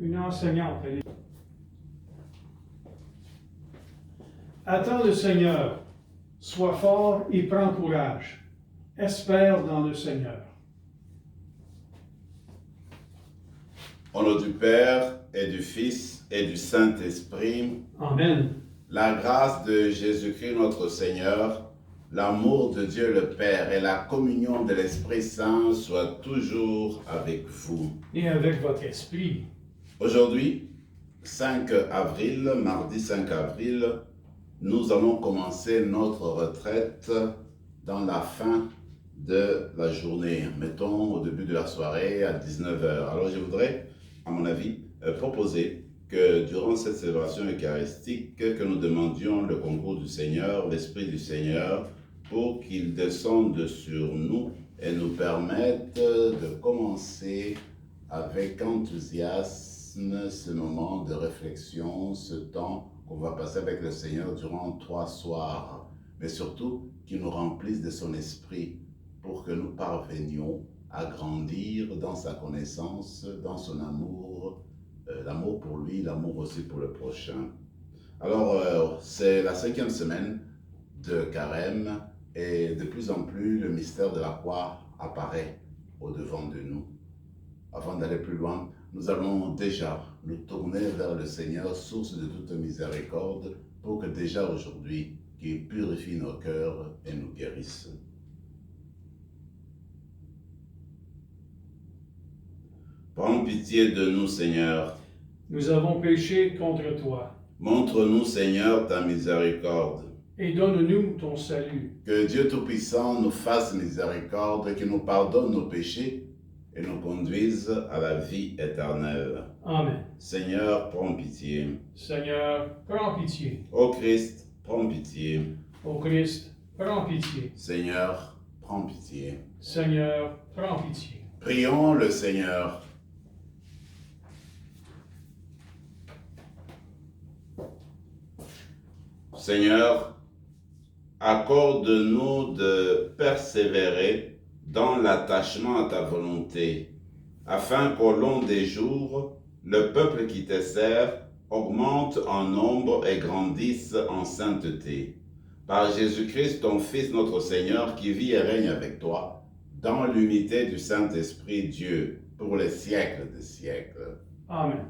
une enseignante. Attends le Seigneur, sois fort et prends courage. Espère dans le Seigneur. Au nom du Père et du Fils et du Saint-Esprit, Amen. la grâce de Jésus-Christ notre Seigneur, l'amour de Dieu le Père et la communion de l'Esprit Saint soient toujours avec vous. Et avec votre esprit. Aujourd'hui, 5 avril, mardi 5 avril, nous allons commencer notre retraite dans la fin de la journée, mettons au début de la soirée à 19h. Alors je voudrais, à mon avis, proposer que durant cette célébration eucharistique, que nous demandions le concours du Seigneur, l'Esprit du Seigneur, pour qu'il descende sur nous et nous permette de commencer avec enthousiasme ce moment de réflexion, ce temps qu'on va passer avec le Seigneur durant 3 soirs, mais surtout qu'il nous remplisse de son esprit pour que nous parvenions à grandir dans sa connaissance, dans son amour, l'amour pour lui, l'amour aussi pour le prochain. Alors, c'est la 5e semaine de Carême et de plus en plus le mystère de la croix apparaît au-devant de nous. Avant d'aller plus loin, nous allons déjà nous tourner vers le Seigneur, source de toute miséricorde, pour que déjà aujourd'hui, qu'il purifie nos cœurs et nous guérisse. Prends pitié de nous, Seigneur. Nous avons péché contre toi. Montre-nous, Seigneur, ta miséricorde. Et donne-nous ton salut. Que Dieu Tout-Puissant nous fasse miséricorde, qu'il nous pardonne nos péchés et nous conduise à la vie éternelle. Amen. Seigneur, prends pitié. Seigneur, prends pitié. Ô Christ, prends pitié. Ô Christ, prends pitié. Seigneur, prends pitié. Seigneur, prends pitié. Prions le Seigneur. Seigneur, accorde-nous de persévérer dans l'attachement à ta volonté, afin qu'au long des jours, le peuple qui te sert augmente en nombre et grandisse en sainteté. Par Jésus-Christ, ton Fils, notre Seigneur, qui vit et règne avec toi, dans l'unité du Saint-Esprit, Dieu, pour les siècles des siècles. Amen.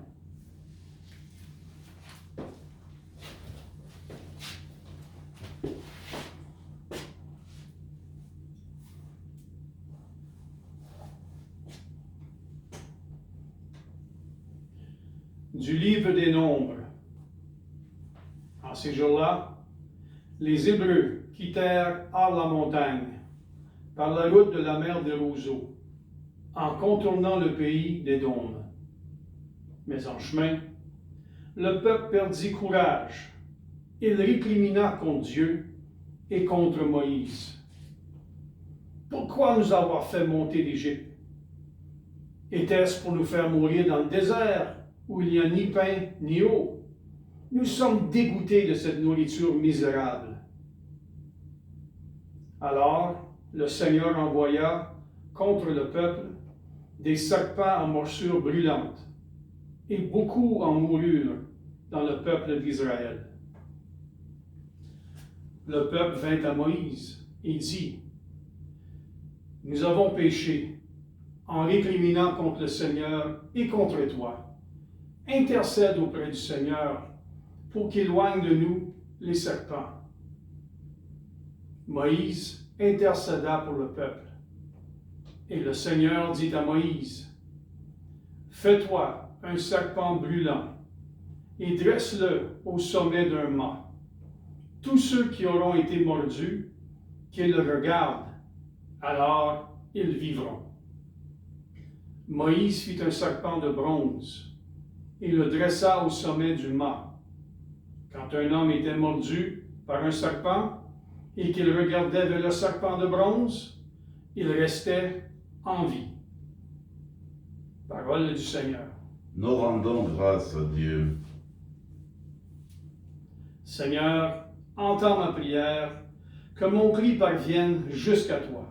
Du livre des Nombres. En ces jours-là, les Hébreux quittèrent Ar la montagne, par la route de la mer des Roseaux, en contournant le pays d'Édom. Mais en chemin, le peuple perdit courage. Il récrimina contre Dieu et contre Moïse. Pourquoi nous avoir fait monter d'Égypte? Était-ce pour nous faire mourir dans le désert, où il n'y a ni pain ni eau? Nous sommes dégoûtés de cette nourriture misérable. Alors, le Seigneur envoya contre le peuple des serpents à morsure brûlante, et beaucoup en moururent dans le peuple d'Israël. Le peuple vint à Moïse et dit: Nous avons péché en récriminant contre le Seigneur et contre toi. Intercède auprès du Seigneur pour qu'il éloigne de nous les serpents. Moïse intercéda pour le peuple. Et le Seigneur dit à Moïse: Fais-toi un serpent brûlant et dresse-le au sommet d'un mât. Tous ceux qui auront été mordus, qu'ils le regardent, alors ils vivront. Moïse fit un serpent de bronze et le dressa au sommet du mât. Quand un homme était mordu par un serpent et qu'il regardait vers le serpent de bronze, il restait en vie. Parole du Seigneur. Nous rendons grâce à Dieu. Seigneur, entends ma prière, que mon cri parvienne jusqu'à toi.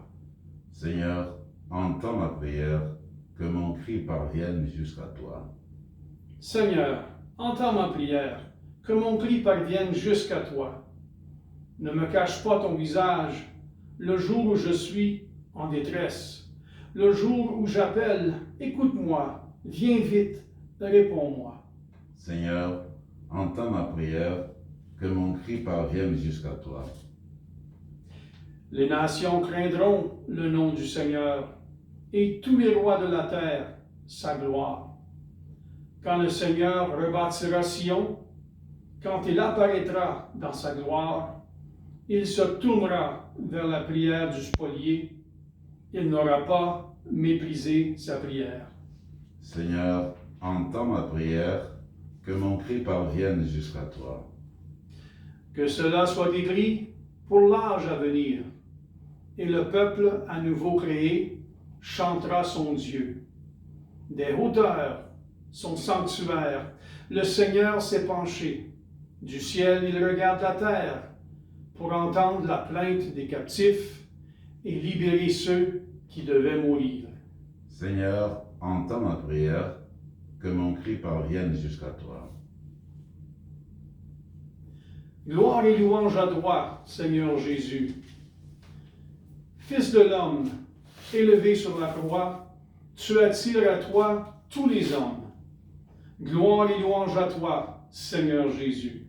Seigneur, entends ma prière, que mon cri parvienne jusqu'à toi. Seigneur, entends ma prière, que mon cri parvienne jusqu'à toi. Ne me cache pas ton visage, le jour où je suis en détresse. Le jour où j'appelle, écoute-moi, viens vite, réponds-moi. Seigneur, entends ma prière, que mon cri parvienne jusqu'à toi. Les nations craindront le nom du Seigneur, et tous les rois de la terre sa gloire. Quand le Seigneur rebâtira Sion, quand il apparaîtra dans sa gloire, il se tournera vers la prière du spolié. Il n'aura pas méprisé sa prière. Seigneur, entends ma prière, que mon cri parvienne jusqu'à toi. Que cela soit écrit pour l'âge à venir, et le peuple à nouveau créé chantera son Dieu. Des hauteurs, son sanctuaire, le Seigneur s'est penché. Du ciel, il regarde la terre pour entendre la plainte des captifs et libérer ceux qui devaient mourir. Seigneur, entends ma prière, que mon cri parvienne jusqu'à toi. Gloire et louange à toi, Seigneur Jésus. Fils de l'homme, élevé sur la croix, tu attires à toi tous les hommes. Gloire et louange à toi, Seigneur Jésus.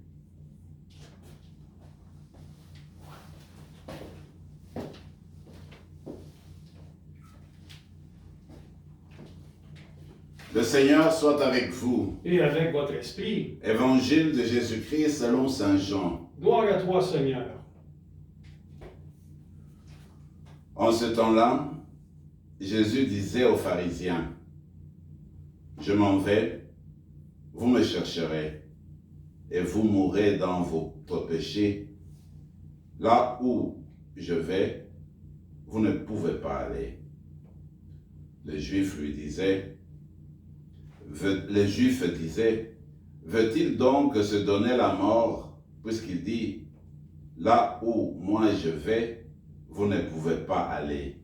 Le Seigneur soit avec vous. Et avec votre esprit. Évangile de Jésus-Christ selon saint Jean. Gloire à toi, Seigneur. En ce temps-là, Jésus disait aux pharisiens, « Je m'en vais, vous me chercherez, et vous mourrez dans votre péché. Là où je vais, vous ne pouvez pas aller. » Les Juifs disaient, veut-il donc se donner la mort, puisqu'il dit, « Là où moi je vais, vous ne pouvez pas aller. »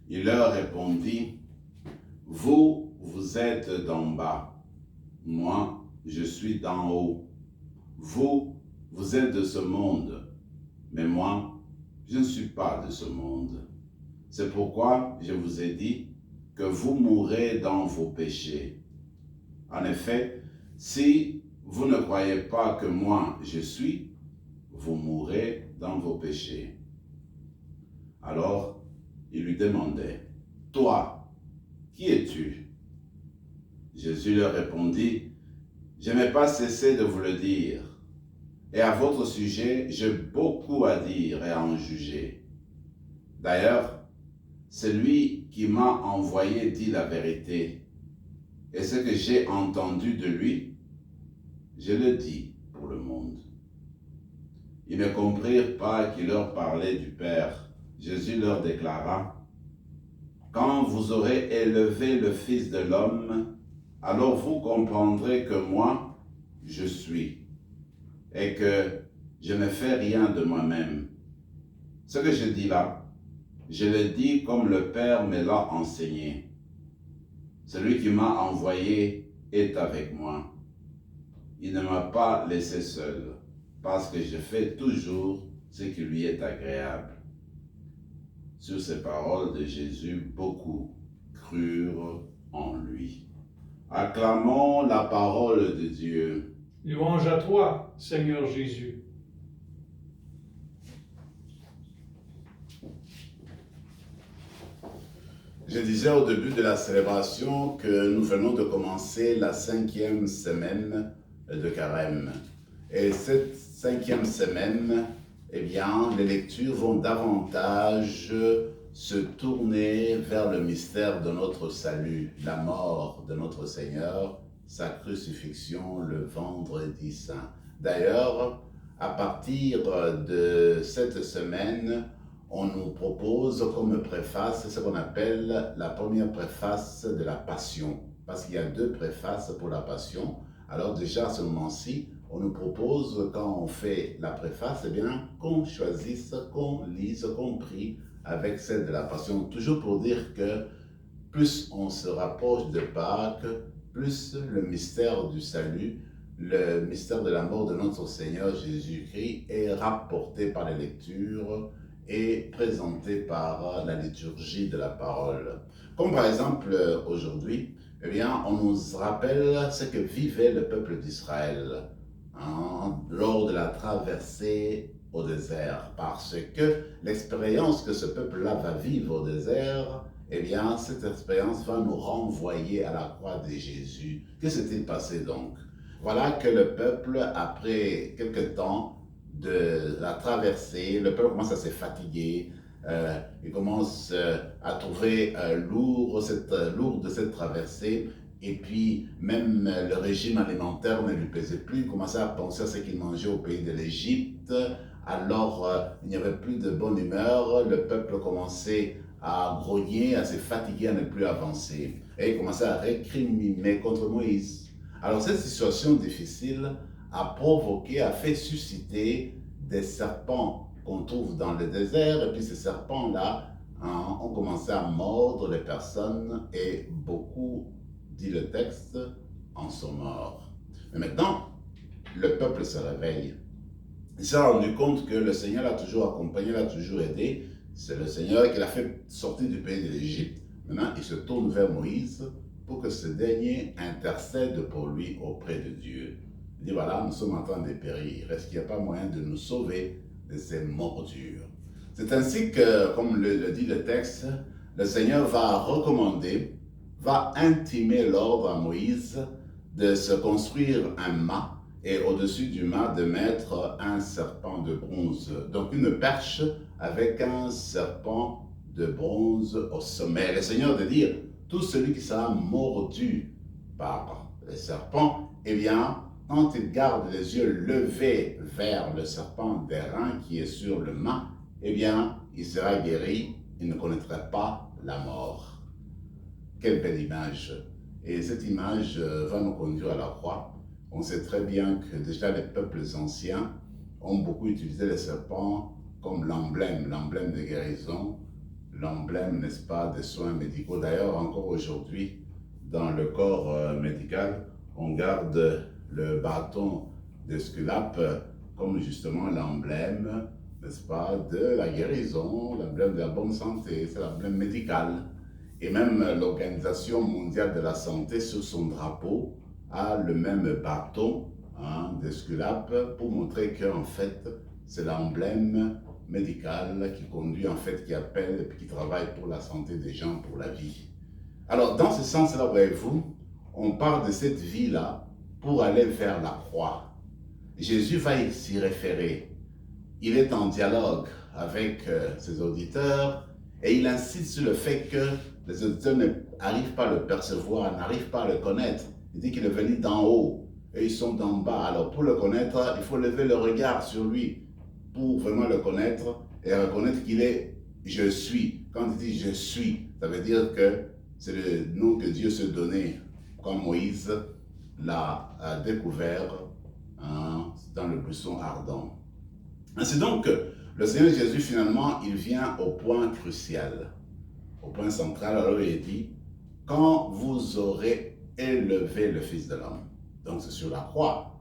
Il leur répondit, « Vous, vous êtes d'en bas, moi, je suis d'en haut. Vous, vous êtes de ce monde, mais moi, je ne suis pas de ce monde. C'est pourquoi je vous ai dit que vous mourrez dans vos péchés. En effet, si vous ne croyez pas que moi je suis, vous mourrez dans vos péchés. » Alors, il lui demandait, « Toi, qui es-tu » Jésus leur répondit, « Je n'ai pas cessé de vous le dire, et à votre sujet, j'ai beaucoup à dire et à en juger. D'ailleurs, celui qui m'a envoyé dit la vérité, et ce que j'ai entendu de lui, je le dis pour le monde. » Ils ne comprirent pas qu'il leur parlait du Père. Jésus leur déclara, « Quand vous aurez élevé le Fils de l'homme, alors vous comprendrez que moi, je suis, et que je ne fais rien de moi-même. Ce que je dis là, je le dis comme le Père me l'a enseigné. Celui qui m'a envoyé est avec moi. Il ne m'a pas laissé seul, parce que je fais toujours ce qui lui est agréable. » Sur ces paroles de Jésus, beaucoup crurent en lui. Acclamons la parole de Dieu. Louange à toi, Seigneur Jésus. Je disais au début de la célébration que nous venons de commencer la 5e semaine de Carême. Et cette 5e semaine, eh bien, les lectures vont davantage se tourner vers le mystère de notre salut, la mort de notre Seigneur, sa crucifixion le vendredi saint. D'ailleurs, à partir de cette semaine, on nous propose comme préface ce qu'on appelle la première préface de la Passion, parce qu'il y a 2 préfaces pour la Passion. Alors déjà, à ce moment-ci, on nous propose, quand on fait la préface, eh bien, qu'on choisisse, qu'on lise, qu'on prie avec celle de la Passion. Toujours pour dire que plus on se rapproche de Pâques, plus le mystère du salut, le mystère de la mort de notre Seigneur Jésus-Christ est rapporté par les lectures et présenté par la liturgie de la parole. Comme par exemple aujourd'hui, eh bien, on nous rappelle ce que vivait le peuple d'Israël lors de la traversée au désert, parce que l'expérience que ce peuple-là va vivre au désert, eh bien, cette expérience va nous renvoyer à la croix de Jésus. Que s'est-il passé donc? Voilà que le peuple, après quelque temps de la traversée, le peuple commence à se fatiguer, il commence à trouver lourde cette traversée, et puis même le régime alimentaire ne lui pesait plus, il commençait à penser à ce qu'il mangeait au pays de l'Égypte, alors il n'y avait plus de bonne humeur, le peuple commençait à grogner, à se fatiguer, à ne plus avancer, et il commençait à récriminer contre Moïse. Alors cette situation difficile a fait susciter des serpents qu'on trouve dans le désert, et puis ces serpents-là ont commencé à mordre les personnes, et beaucoup, dit le texte, en sont morts. Mais maintenant, le peuple se réveille. Il s'est rendu compte que le Seigneur l'a toujours accompagné, l'a toujours aidé. C'est le Seigneur qui l'a fait sortir du pays de l'Égypte. Maintenant, il se tourne vers Moïse pour que ce dernier intercède pour lui auprès de Dieu. Il dit, voilà, nous sommes en train de périr. Est-ce qu'il n'y a pas moyen de nous sauver de ces morsures? C'est ainsi que, comme le dit le texte, le Seigneur va intimer l'ordre à Moïse de se construire un mât, et au-dessus du mât de mettre un serpent de bronze. Donc une perche avec un serpent de bronze au sommet. Le Seigneur de dire, tout celui qui sera mordu par les serpents, eh bien, quand il garde les yeux levés vers le serpent d'airain qui est sur le mât, eh bien, il sera guéri, il ne connaîtra pas la mort. Quelle belle image! Et cette image va nous conduire à la croix. On sait très bien que déjà les peuples anciens ont beaucoup utilisé les serpents comme l'emblème de guérison, l'emblème, n'est-ce pas, des soins médicaux. D'ailleurs, encore aujourd'hui, dans le corps médical, on garde le bâton d'Esculape comme justement l'emblème, n'est-ce pas, de la guérison, l'emblème de la bonne santé, c'est l'emblème médical. Et même l'Organisation mondiale de la santé, sur son drapeau, a le même bâton d'Esculape pour montrer qu'en fait, c'est l'emblème médical qui conduit, en fait, qui appelle et puis qui travaille pour la santé des gens, pour la vie. Alors, dans ce sens-là, voyez-vous, on part de cette vie-là pour aller vers la croix. Jésus va s'y référer. Il est en dialogue avec ses auditeurs et il insiste sur le fait que les auditeurs n'arrivent pas à le percevoir, n'arrivent pas à le connaître. Il dit qu'il est venu d'en haut et ils sont d'en bas. Alors pour le connaître, il faut lever le regard sur lui pour vraiment le connaître et reconnaître qu'il est « je suis ». Quand il dit « je suis », ça veut dire que c'est le nom que Dieu se donnait quand Moïse l'a découvert dans le buisson ardent. Ainsi donc, le Seigneur Jésus finalement, il vient au point crucial, au point central. Alors il dit « quand vous aurez élevé le Fils de l'homme ». Donc c'est sur la croix.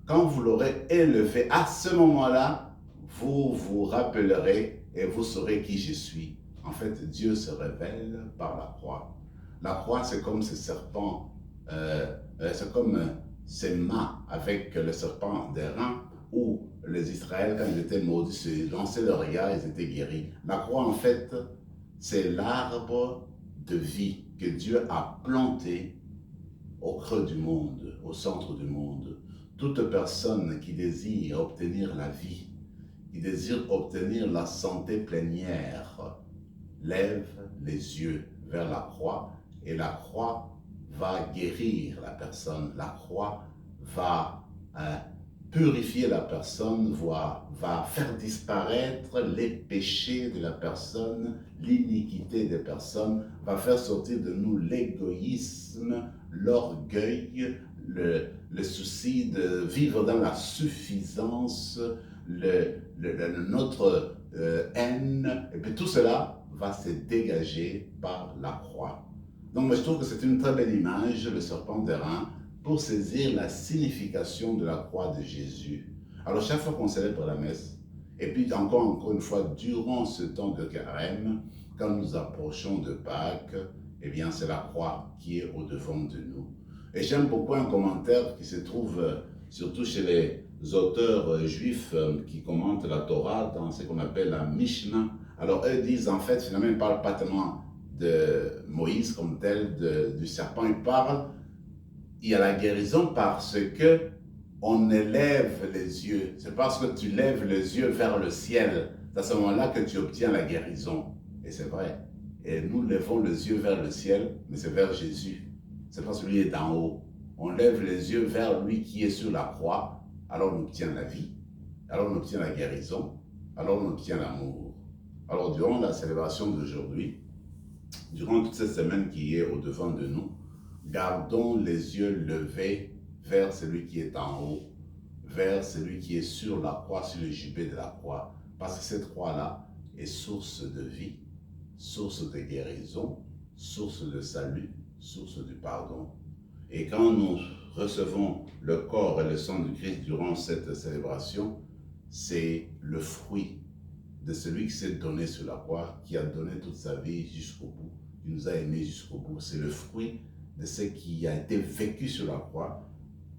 Quand vous l'aurez élevé, à ce moment-là, vous vous rappellerez et vous saurez qui je suis. En fait, Dieu se révèle par la croix. La croix, c'est comme ces serpents, c'est comme ces mâts avec le serpent d'airain, où les Israéliens, quand ils étaient maudits, se lançaient le regard, ils étaient guéris. La croix, en fait, c'est l'arbre de vie que Dieu a planté au creux du monde, au centre du monde. Toute personne qui désire obtenir la vie, qui désire obtenir la santé plénière, lève les yeux vers la croix et la croix va guérir la personne. La croix va purifier la personne, va faire disparaître les péchés de la personne, l'iniquité des personnes, va faire sortir de nous l'égoïsme, l'orgueil, le souci de vivre dans la suffisance, notre haine, et puis tout cela va se dégager par la croix. Donc, moi, je trouve que c'est une très belle image, le serpent d'airain, pour saisir la signification de la croix de Jésus. Alors, chaque fois qu'on célèbre la messe, et puis encore une fois, durant ce temps de carême, quand nous approchons de Pâques, eh bien, c'est la croix qui est au-devant de nous. Et j'aime beaucoup un commentaire qui se trouve surtout chez les auteurs juifs qui commentent la Torah dans ce qu'on appelle la Mishnah. Alors, eux disent, en fait, finalement, ils ne parlent pas tellement de Moïse comme tel, du serpent. Ils parlent, il y a la guérison parce que on élève les yeux. C'est parce que tu lèves les yeux vers le ciel, c'est à ce moment-là que tu obtiens la guérison. Et c'est vrai. Et nous levons les yeux vers le ciel, mais c'est vers Jésus. C'est parce que lui est en haut. On lève les yeux vers lui qui est sur la croix, alors on obtient la vie, alors on obtient la guérison, alors on obtient l'amour. Alors durant la célébration d'aujourd'hui, durant toute cette semaine qui est au-devant de nous, gardons les yeux levés vers celui qui est en haut, vers celui qui est sur la croix, sur le gibet de la croix, parce que cette croix-là est source de vie, source de guérison, source de salut, source de pardon. Et quand nous recevons le corps et le sang du Christ durant cette célébration, c'est le fruit de celui qui s'est donné sur la croix, qui a donné toute sa vie jusqu'au bout, qui nous a aimés jusqu'au bout. C'est le fruit de ce qui a été vécu sur la croix,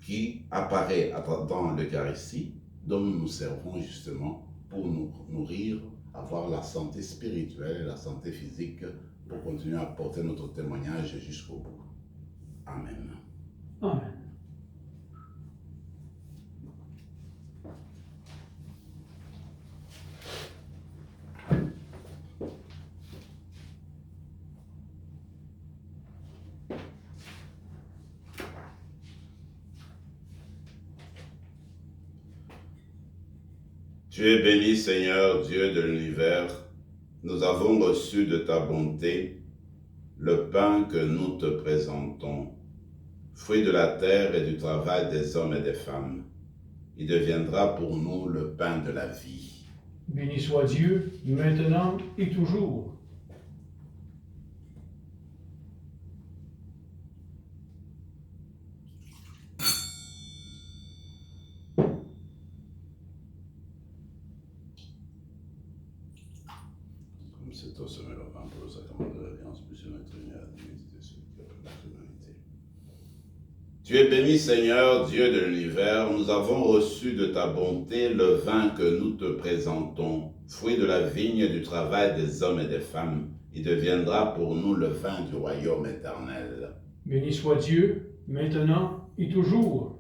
qui apparaît dans l'Eucharistie, dont nous nous servons justement pour nous nourrir, avoir la santé spirituelle et la santé physique pour continuer à porter notre témoignage jusqu'au bout. Amen. Amen. Tu es béni, Seigneur, Dieu de l'univers. Nous avons reçu de ta bonté le pain que nous te présentons, fruit de la terre et du travail des hommes et des femmes. Il deviendra pour nous le pain de la vie. Béni soit Dieu, maintenant et toujours. Comme c'est au sommet le pain pour le sacrement de l'Alliance, puissions notre unis à l'unité de ceux qui appellent la humanité. Tu es béni, Seigneur, Dieu de l'univers. Nous avons reçu de ta bonté le vin que nous te présentons, fruit de la vigne et du travail des hommes et des femmes. Il deviendra pour nous le vin du royaume éternel. Béni soit Dieu, maintenant et toujours.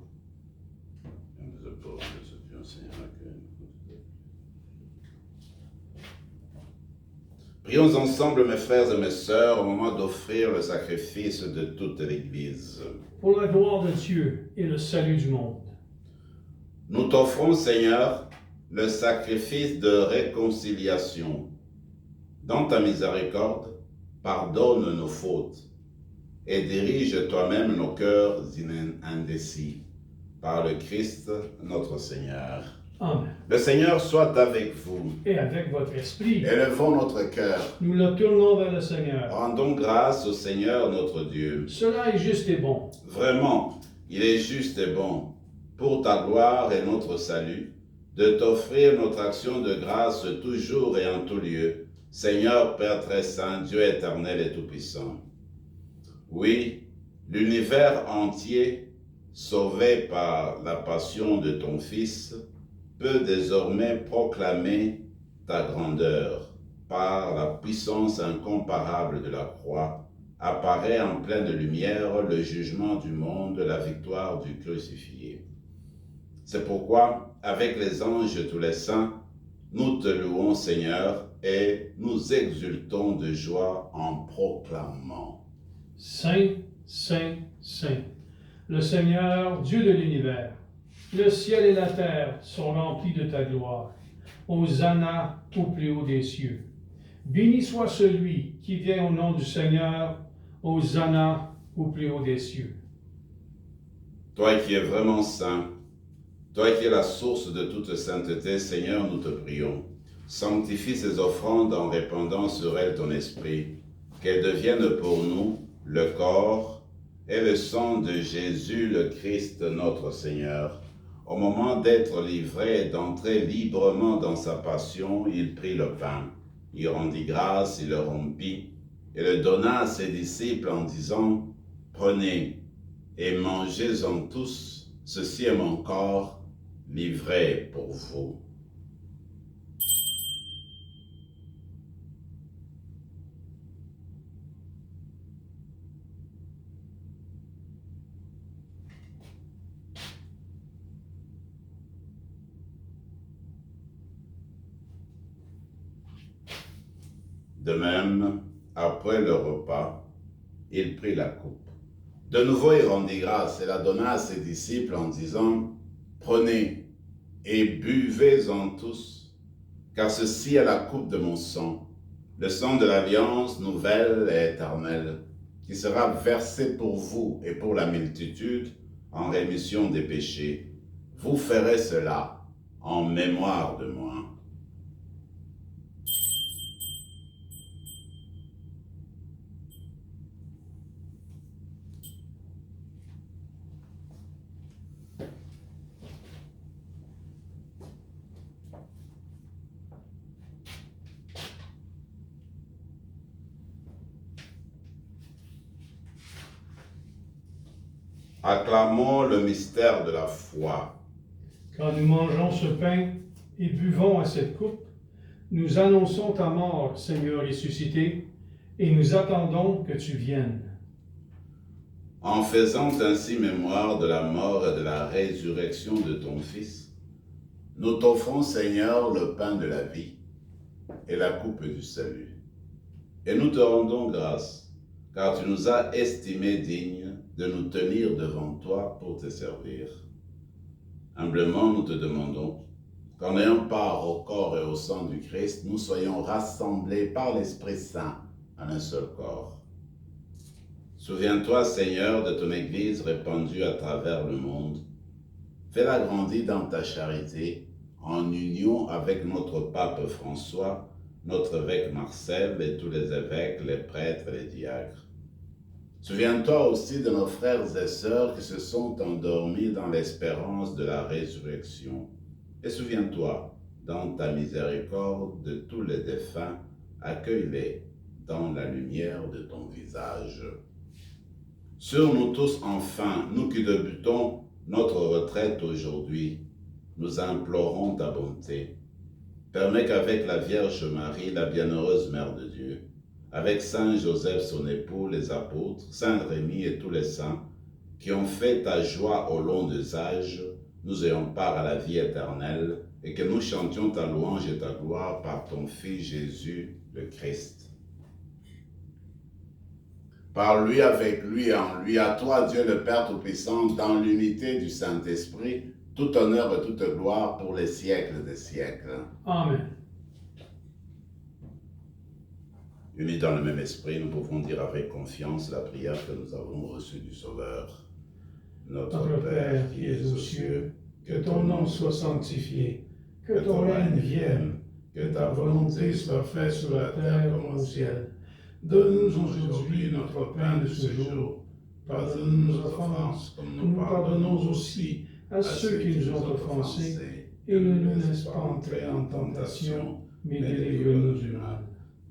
Prions ensemble, mes frères et mes sœurs, au moment d'offrir le sacrifice de toute l'Église. Pour la gloire de Dieu et le salut du monde. Nous t'offrons, Seigneur, le sacrifice de réconciliation. Dans ta miséricorde, pardonne nos fautes et dirige toi-même nos cœurs indécis. Par le Christ, notre Seigneur. Amen. Le Seigneur soit avec vous. Et avec votre esprit. Élevons notre cœur. Nous le tournons vers le Seigneur. Rendons grâce au Seigneur notre Dieu. Cela est juste et bon. Vraiment, il est juste et bon, pour ta gloire et notre salut, de t'offrir notre action de grâce toujours et en tout lieu, Seigneur Père très saint, Dieu éternel et tout-puissant. Oui, l'univers entier, sauvé par la passion de ton Fils, peut désormais proclamer ta grandeur. Par la puissance incomparable de la croix, apparaît en pleine lumière le jugement du monde, la victoire du crucifié. C'est pourquoi, avec les anges et tous les saints, nous te louons, Seigneur, et nous exultons de joie en proclamant. Saint, Saint, Saint, le Seigneur, Dieu de l'univers, le ciel et la terre sont remplis de ta gloire. Hosanna au plus haut des cieux. Béni soit celui qui vient au nom du Seigneur. Hosanna au plus haut des cieux. Toi qui es vraiment saint, toi qui es la source de toute sainteté, Seigneur, nous te prions. Sanctifie ces offrandes en répandant sur elles ton esprit, qu'elles deviennent pour nous le corps et le sang de Jésus le Christ notre Seigneur. Au moment d'être livré et d'entrer librement dans sa passion, il prit le pain, il rendit grâce, il le rompit et le donna à ses disciples en disant « Prenez et mangez-en tous, ceci est mon corps livré pour vous. » De même, après le repas, il prit la coupe. De nouveau, il rendit grâce et la donna à ses disciples en disant « Prenez et buvez-en tous, car ceci est la coupe de mon sang, le sang de l'alliance nouvelle et éternelle, qui sera versé pour vous et pour la multitude en rémission des péchés. Vous ferez cela en mémoire de moi. » Acclamons le mystère de la foi. Quand nous mangeons ce pain et buvons à cette coupe, nous annonçons ta mort, Seigneur ressuscité, et nous attendons que tu viennes. En faisant ainsi mémoire de la mort et de la résurrection de ton Fils, nous t'offrons, Seigneur, le pain de la vie et la coupe du salut. Et nous te rendons grâce, car tu nous as estimés dignes de nous tenir devant toi pour te servir. Humblement, nous te demandons qu'en ayant part au corps et au sang du Christ, nous soyons rassemblés par l'Esprit Saint en un seul corps. Souviens-toi, Seigneur, de ton Église répandue à travers le monde. Fais-la grandir dans ta charité, en union avec notre pape François, notre évêque Marcel et tous les évêques, les prêtres et les diacres. Souviens-toi aussi de nos frères et sœurs qui se sont endormis dans l'espérance de la résurrection. Et souviens-toi, dans ta miséricorde, de tous les défunts, accueille-les dans la lumière de ton visage. Sur nous tous, enfin, nous qui débutons notre retraite aujourd'hui, nous implorons ta bonté. Permets qu'avec la Vierge Marie, la bienheureuse Mère de Dieu, avec Saint Joseph son époux, les apôtres, Saint Rémy et tous les saints, qui ont fait ta joie au long des âges, nous ayons part à la vie éternelle, et que nous chantions ta louange et ta gloire par ton Fils Jésus, le Christ. Par lui, avec lui et en lui, à toi, Dieu le Père Tout-Puissant, dans l'unité du Saint-Esprit, tout honneur et toute gloire pour les siècles des siècles. Amen. Unis dans le même esprit, nous pouvons dire avec confiance la prière que nous avons reçue du Sauveur. Notre Père qui es aux cieux, que ton nom soit sanctifié, que ton règne vienne, que ta volonté soit faite sur la terre comme au ciel. Donne-nous aujourd'hui notre pain de ce jour. Pardonne-nous nos offenses, comme nous pardonnons aussi à ceux qui nous ont offensés, et ne nous laisse pas entrer en tentation, mais délivre-nous du mal.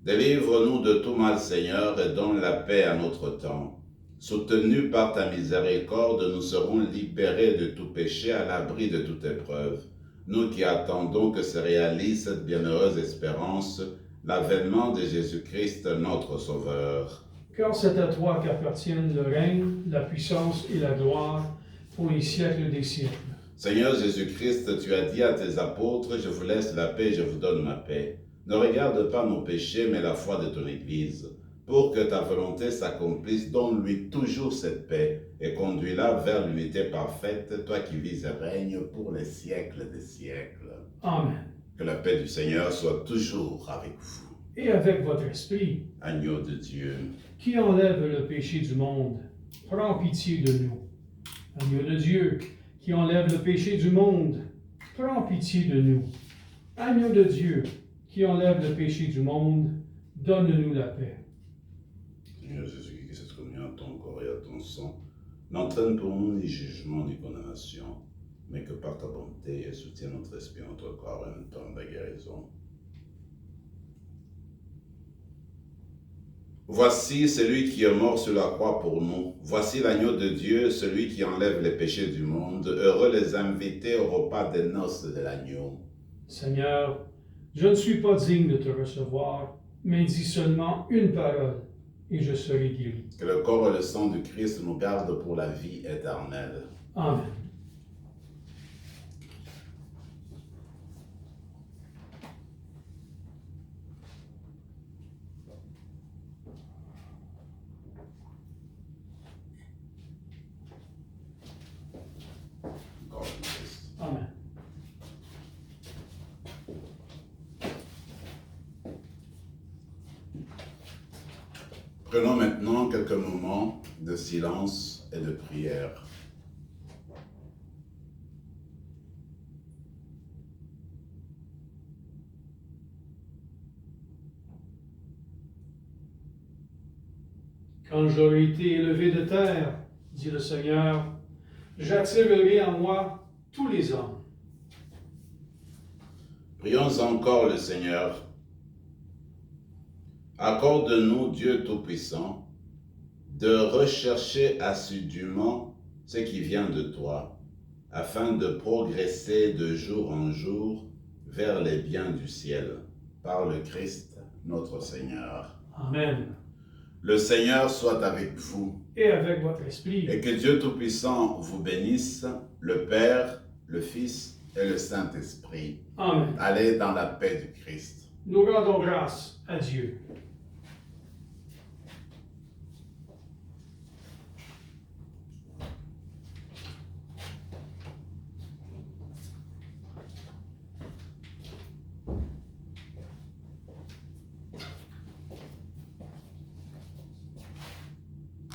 Délivre-nous de tout mal, Seigneur, et donne la paix à notre temps. Soutenus par ta miséricorde, nous serons libérés de tout péché, à l'abri de toute épreuve. Nous qui attendons que se réalise cette bienheureuse espérance, l'avènement de Jésus-Christ, notre Sauveur. Car c'est à toi qu'appartiennent le règne, la puissance et la gloire pour les siècles des siècles. Seigneur Jésus-Christ, tu as dit à tes apôtres, je vous laisse la paix, je vous donne ma paix. Ne regarde pas nos péchés, mais la foi de ton Église. Pour que ta volonté s'accomplisse, donne-lui toujours cette paix et conduis-la vers l'unité parfaite, toi qui vis et règnes pour les siècles des siècles. Amen. Que la paix du Seigneur soit toujours avec vous. Et avec votre esprit, Agneau de Dieu, qui enlève le péché du monde, prends pitié de nous. Agneau de Dieu, qui enlève le péché du monde, prends pitié de nous. Agneau de Dieu, qui enlève le péché du monde, donne-nous la paix. Seigneur Jésus, que cette communion prononçons n'entraîne pour nous ni jugement ni condamnation, mais que par ta bonté, elle soutient notre esprit, notre corps et notre temps de guérison. Voici celui qui est mort sur la croix pour nous. Voici l'agneau de Dieu, celui qui enlève les péchés du monde. Heureux les invités au repas des noces de l'agneau. Seigneur, je ne suis pas digne de te recevoir, mais dis seulement une parole, et je serai guéri. Que le corps et le sang du Christ nous gardent pour la vie éternelle. Amen. Corps du Christ. Amen. Prenons maintenant quelques moments de silence et de prière. Quand j'aurai été élevé de terre, dit le Seigneur, j'attirerai en moi tous les hommes. Prions encore le Seigneur. Accorde-nous, Dieu Tout-Puissant, de rechercher assidûment ce qui vient de toi, afin de progresser de jour en jour vers les biens du ciel, par le Christ notre Seigneur. Amen. Le Seigneur soit avec vous, Et avec votre esprit. et que Dieu Tout-Puissant vous bénisse, le Père, le Fils et le Saint-Esprit. Amen. Allez dans la paix du Christ. Nous rendons grâce à Dieu.